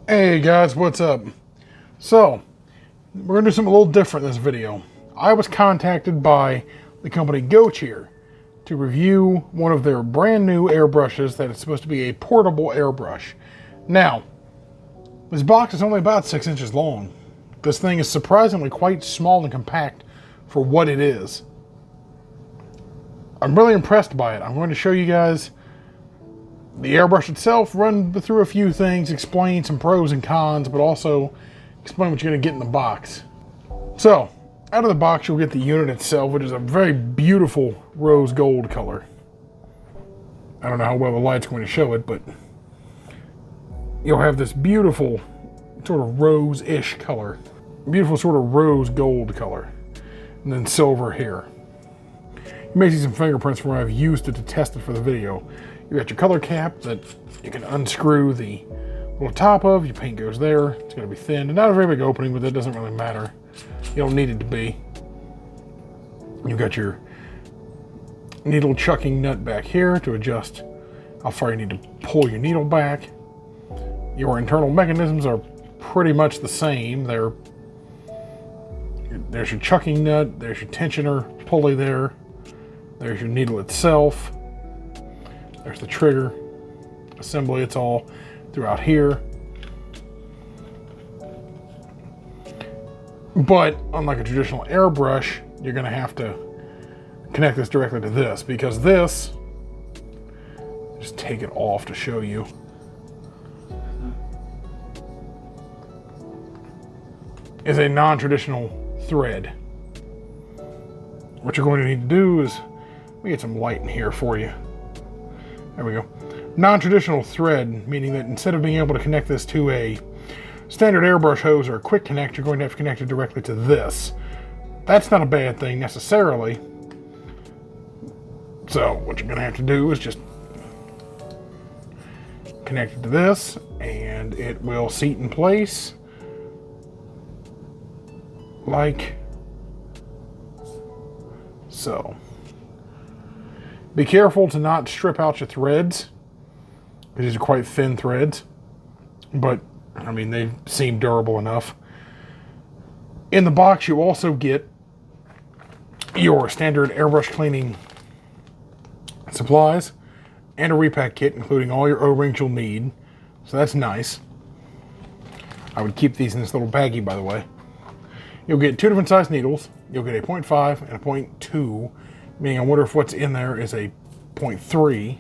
Hey guys, what's up? So, we're going to do something a little different in this video. I was contacted by the company Gocheer to review one of their brand new airbrushes that is supposed to be a portable airbrush. Now, this box is only about 6 inches long. This thing is surprisingly quite small and compact for what it is. I'm really impressed by it. I'm going to show you guys the airbrush itself, run through a few things, explain some pros and cons, but also explain what you're going to get in the box. So, out of the box you'll get the unit itself, which is a very beautiful rose gold color. I don't know how well the light's going to show it, but you'll have this beautiful sort of rose-ish color. Beautiful sort of rose gold color. And then silver here. You may see some fingerprints where I've used it to test it for the video. You got your color cap that you can unscrew the little top of. Your paint goes there. It's going to be thin. And not a very big opening, but that doesn't really matter. You don't need it to be. You've got your needle chucking nut back here to adjust how far you need to pull your needle back. Your internal mechanisms are pretty much the same. There's your chucking nut. There's your tensioner pulley there. There's your needle itself. There's the trigger assembly. It's all throughout here. But unlike a traditional airbrush, you're going to have to connect this directly to this, because this, just take it off to show you. Is a non-traditional thread. What you're going to need to do is, let me get some light in here for you. There we go. Non-traditional thread, meaning that instead of being able to connect this to a standard airbrush hose or a quick connect, you're going to have to connect it directly to this. That's not a bad thing necessarily. So what you're going to have to do is just connect it to this, and it will seat in place like so. Be careful to not strip out your threads, because these are quite thin threads, but I mean, they seem durable enough. In the box you also get your standard airbrush cleaning supplies and a repack kit, including all your O-rings you'll need, so that's nice. I would keep these in this little baggie, by the way. You'll get 2 different size needles. You'll get a 0.5 and a 0.2, meaning I wonder if what's in there is a 0.3.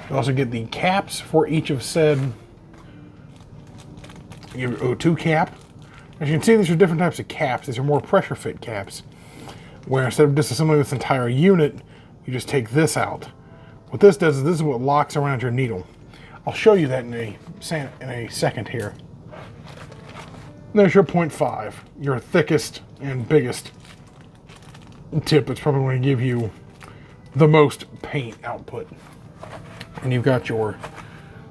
You'll also get the caps for each of said your O2 cap. As you can see, these are different types of caps. These are more pressure fit caps, where instead of disassembling this entire unit, you just take this out. What this does is this is what locks around your needle. I'll show you that in a second here. There's your 0.5, your thickest and biggest tip that's probably going to give you the most paint output. And you've got your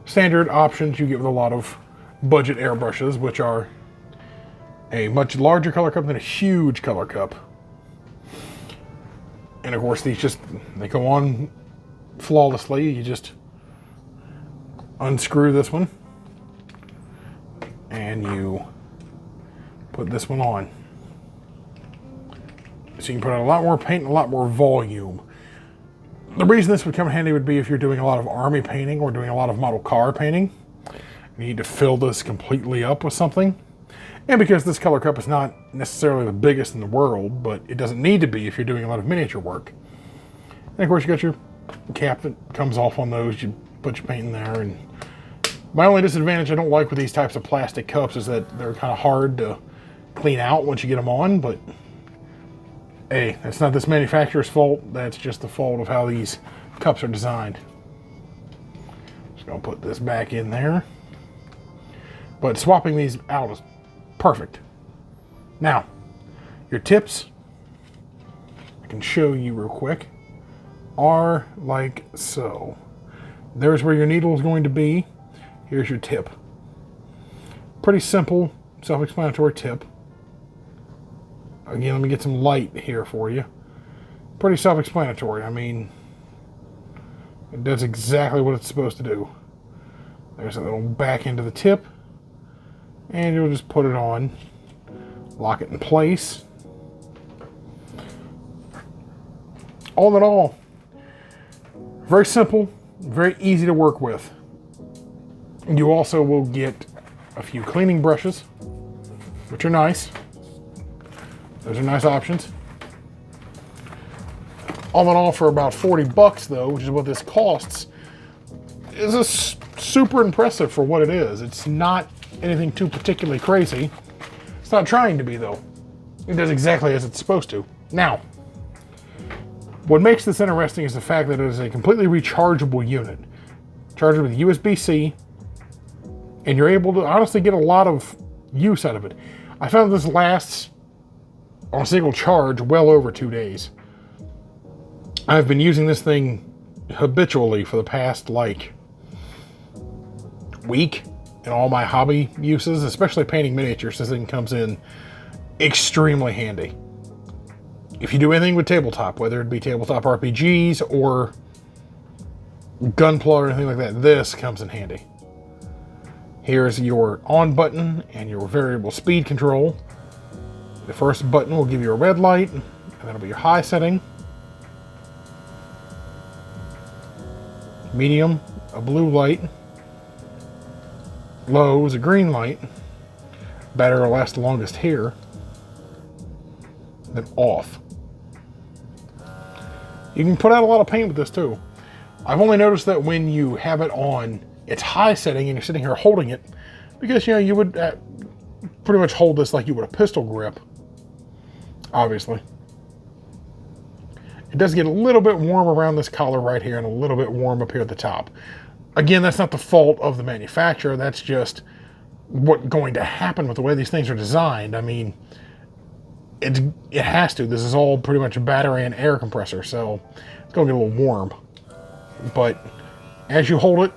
standard options you get with a lot of budget airbrushes, which are a much larger color cup than a huge color cup. And of course these they go on flawlessly. You just unscrew this one and you put this one on. So you can put out a lot more paint and a lot more volume. The reason this would come in handy would be if you're doing a lot of army painting or doing a lot of model car painting. You need to fill this completely up with something. And because this color cup is not necessarily the biggest in the world, but it doesn't need to be if you're doing a lot of miniature work. And of course you got your cap that comes off on those. You put your paint in there. And my only disadvantage I don't like with these types of plastic cups is that they're kind of hard to clean out once you get them on, but hey, that's not this manufacturer's fault. That's just the fault of how these cups are designed. Just gonna put this back in there. But swapping these out is perfect. Now, your tips, I can show you real quick, are like so. There's where your needle is going to be. Here's your tip. Pretty simple, self-explanatory tip. Again, let me get some light here for you. Pretty self-explanatory. I mean, it does exactly what it's supposed to do. There's a little back end of the tip. And you'll just put it on, lock it in place. All in all, very simple, very easy to work with. You also will get a few cleaning brushes, which are nice. Those are nice options. All in all, for about 40 bucks though, which is what this costs, is super impressive for what it is. It's not anything too particularly crazy. It's not trying to be though. It does exactly as it's supposed to. Now, what makes this interesting is the fact that it is a completely rechargeable unit. Charged with USB-C, and you're able to honestly get a lot of use out of it. I found this lasts on a single charge well over 2 days. I've been using this thing habitually for the past like week in all my hobby uses, especially painting miniatures. This thing comes in extremely handy. If you do anything with tabletop, whether it be tabletop RPGs or Gunpla or anything like that, this comes in handy. Here's your on button and your variable speed control. The first button will give you a red light, and that'll be your high setting. Medium, a blue light. Low is a green light. Battery will last the longest here. Then off. You can put out a lot of paint with this too. I've only noticed that when you have it on its high setting and you're sitting here holding it, because you know you would pretty much hold this like you would a pistol grip, obviously. It does get a little bit warm around this collar right here and a little bit warm up here at the top. Again, that's not the fault of the manufacturer. That's just what's going to happen with the way these things are designed. I mean, it has to. This is all pretty much a battery and air compressor, so it's going to get a little warm. But as you hold it,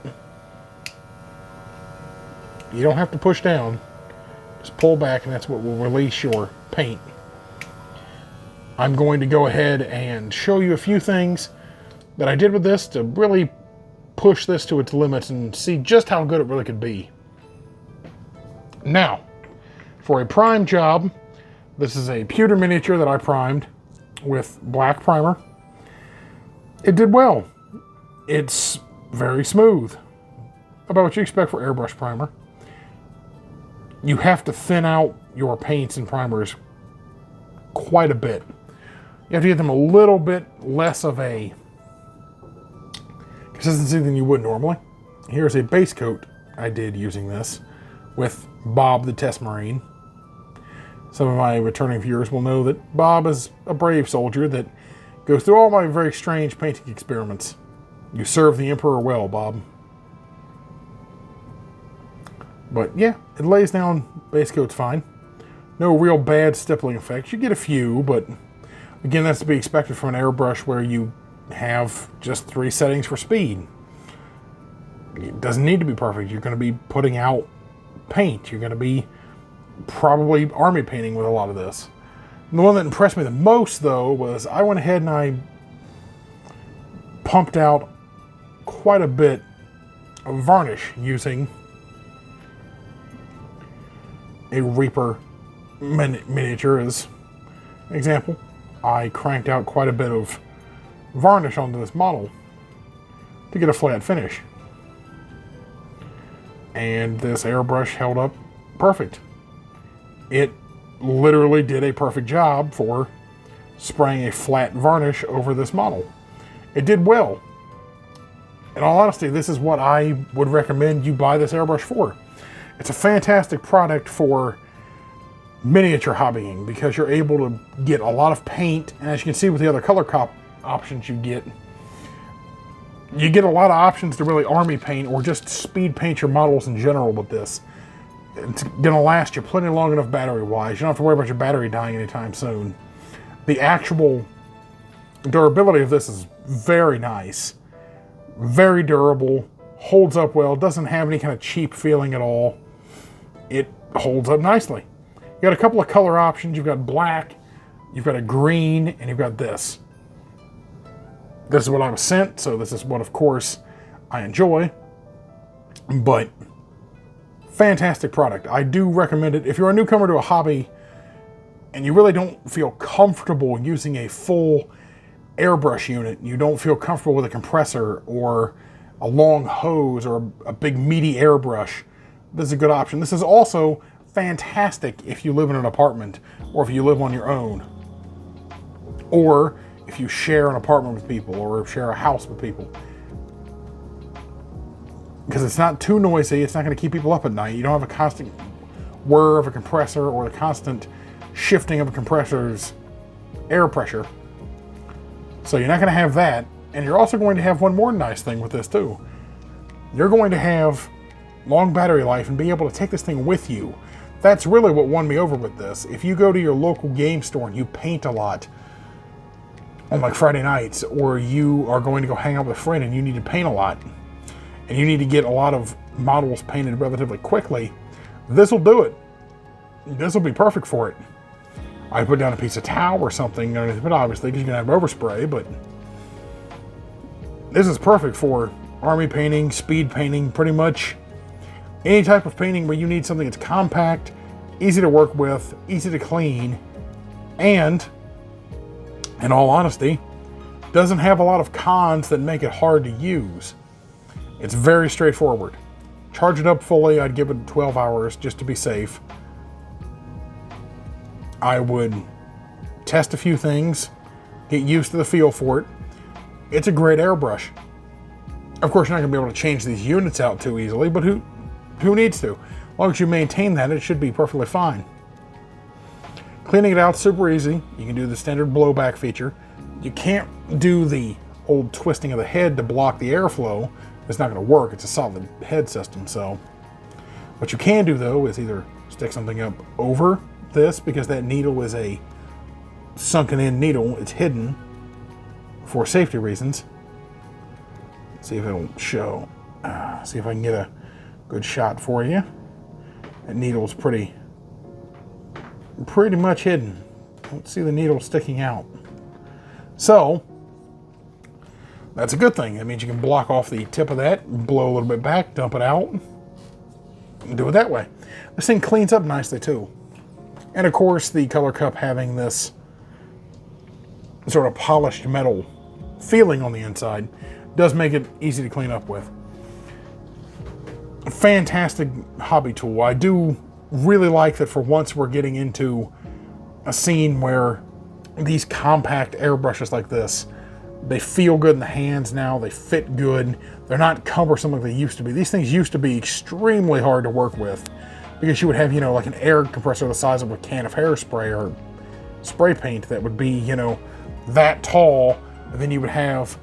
you don't have to push down. Just pull back, and that's what will release your paint. I'm going to go ahead and show you a few things that I did with this to really push this to its limits and see just how good it really could be. Now, for a prime job, this is a pewter miniature that I primed with black primer. It did well. It's very smooth. About what you expect for airbrush primer. You have to thin out your paints and primers quite a bit. You have to get them a little bit less of a consistency than you would normally. Here's a base coat I did using this with Bob the Test Marine. Some of my returning viewers will know that Bob is a brave soldier that goes through all my very strange painting experiments. You serve the Emperor well, Bob. But yeah, it lays down, base coat's fine. No real bad stippling effects. You get a few, but again, that's to be expected from an airbrush where you have just 3 settings for speed. It doesn't need to be perfect. You're going to be putting out paint. You're going to be probably army painting with a lot of this. And the one that impressed me the most, though, was I went ahead and I pumped out quite a bit of varnish using a Reaper miniature as an example. I cranked out quite a bit of varnish onto this model to get a flat finish. And this airbrush held up perfect. It literally did a perfect job for spraying a flat varnish over this model. It did well. In all honesty, this is what I would recommend you buy this airbrush for. It's a fantastic product for miniature hobbying because you're able to get a lot of paint, and as you can see with the other color options you get a lot of options to really army paint or just speed paint your models in general with this. It's gonna last you plenty long enough battery-wise. You don't have to worry about your battery dying anytime soon. The actual durability of this is very nice. Very durable, holds up well, doesn't have any kind of cheap feeling at all. It holds up nicely. You got a couple of color options. You've got black, you've got a green, and you've got this. This is what I was sent, so this is what, of course, I enjoy. But fantastic product. I do recommend it. If you're a newcomer to a hobby and you really don't feel comfortable using a full airbrush unit, you don't feel comfortable with a compressor or a long hose or a big meaty airbrush, this is a good option. This is also fantastic if you live in an apartment or if you live on your own, or if you share an apartment with people or share a house with people. Because it's not too noisy, it's not going to keep people up at night. You don't have a constant whir of a compressor or the constant shifting of a compressor's air pressure. So you're not going to have that. And you're also going to have one more nice thing with this too. You're going to have long battery life and be able to take this thing with you. That's really what won me over with this. If you go to your local game store and you paint a lot on like Friday nights, or you are going to go hang out with a friend and you need to paint a lot, and you need to get a lot of models painted relatively quickly, this will do it. This will be perfect for it. I put down a piece of towel or something underneath, but obviously because you're gonna have overspray, but this is perfect for army painting, speed painting, pretty much any type of painting where you need something that's compact, easy to work with, easy to clean, and in all honesty, doesn't have a lot of cons that make it hard to use. It's very straightforward. Charge it up fully, I'd give it 12 hours just to be safe. I would test a few things, get used to the feel for it. It's a great airbrush. Of course, you're not gonna be able to change these units out too easily, but who needs to? As long as you maintain that, it should be perfectly fine. Cleaning it out super easy. You can do the standard blowback feature. You can't do the old twisting of the head to block the airflow. It's not going to work. It's a solid head system. So what you can do though is either stick something up over this, because that needle is a sunken in needle. It's hidden for safety reasons. Let's see if it'll show. See if I can get a good shot for you. That needle's pretty much hidden. Don't see the needle sticking out. So that's a good thing. That means you can block off the tip of that, blow a little bit back, dump it out, and do it that way. This thing cleans up nicely too. And of course, the Color Cup having this sort of polished metal feeling on the inside does make it easy to clean up with. A fantastic hobby tool. I do really like that for once we're getting into a scene where these compact airbrushes like this, they feel good in the hands now, they fit good, they're not cumbersome like they used to be. These things used to be extremely hard to work with because you would have, like an air compressor the size of a can of hairspray or spray paint that would be, that tall, and then you would have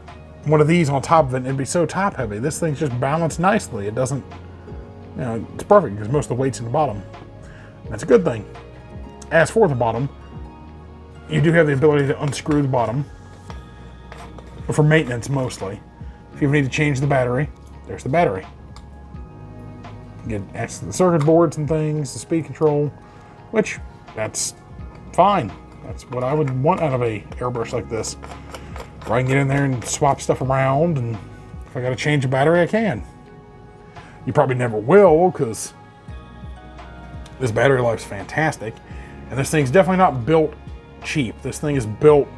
one of these on top of it and it'd be so top heavy. This thing's just balanced nicely. It doesn't, it's perfect because most of the weight's in the bottom. That's a good thing. As for the bottom, you do have the ability to unscrew the bottom for maintenance mostly. If you need to change the battery, there's the battery. Get access to the circuit boards and things, the speed control, which that's fine. That's what I would want out of a airbrush like this, where I can get in there and swap stuff around, and if I got to change a battery, I can. You probably never will, because this battery life's fantastic, and this thing's definitely not built cheap. This thing is built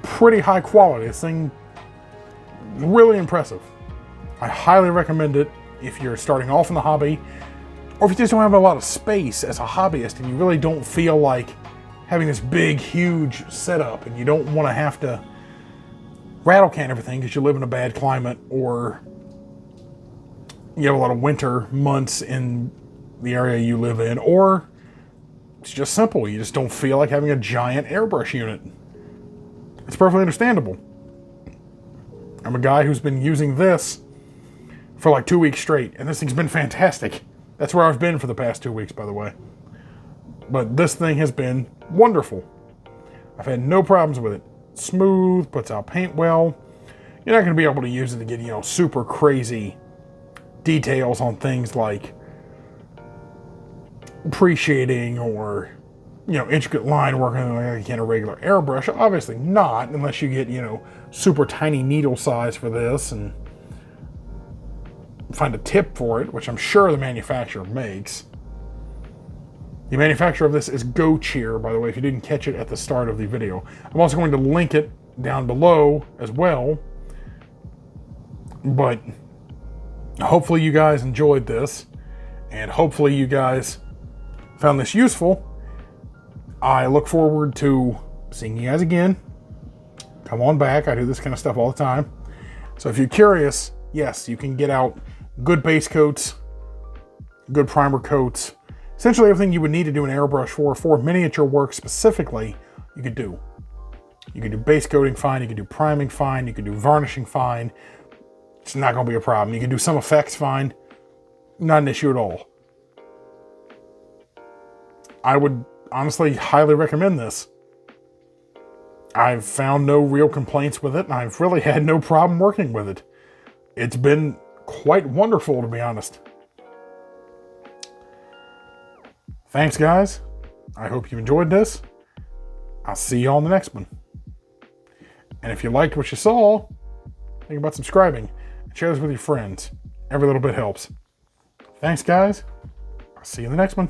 pretty high quality. This thing, really impressive. I highly recommend it if you're starting off in the hobby, or if you just don't have a lot of space as a hobbyist and you really don't feel like having this big, huge setup, and you don't want to have to rattle can everything because you live in a bad climate, or you have a lot of winter months in the area you live in, or it's just simple. You just don't feel like having a giant airbrush unit. It's perfectly understandable. I'm a guy who's been using this for like 2 weeks straight, and this thing's been fantastic. That's where I've been for the past 2 weeks, by the way. But this thing has been wonderful. I've had no problems with it. Smooth, puts out paint well. You're not going to be able to use it to get, super crazy details on things like pre-shading or, intricate line work like you can a regular airbrush. Obviously not, unless you get, super tiny needle size for this and, find a tip for it, which I'm sure the manufacturer makes. The manufacturer of this is Gocheer, by the way, if you didn't catch it at the start of the video. I'm also going to link it down below as well. But hopefully you guys enjoyed this, and hopefully you guys found this useful. I look forward to seeing you guys again. Come on back. I do this kind of stuff all the time. So if you're curious, yes, you can get out good base coats, good primer coats. Essentially everything you would need to do an airbrush for miniature work specifically, you could do. You can do base coating fine, you can do priming fine, you can do varnishing fine. It's not going to be a problem. You can do some effects fine. Not an issue at all. I would honestly highly recommend this. I've found no real complaints with it, and I've really had no problem working with it. It's been quite wonderful, to be honest. Thanks, guys. I hope you enjoyed this. I'll see you on the next one. And if you liked what you saw, think about subscribing and share this with your friends. Every little bit helps. Thanks, guys. I'll see you in the next one.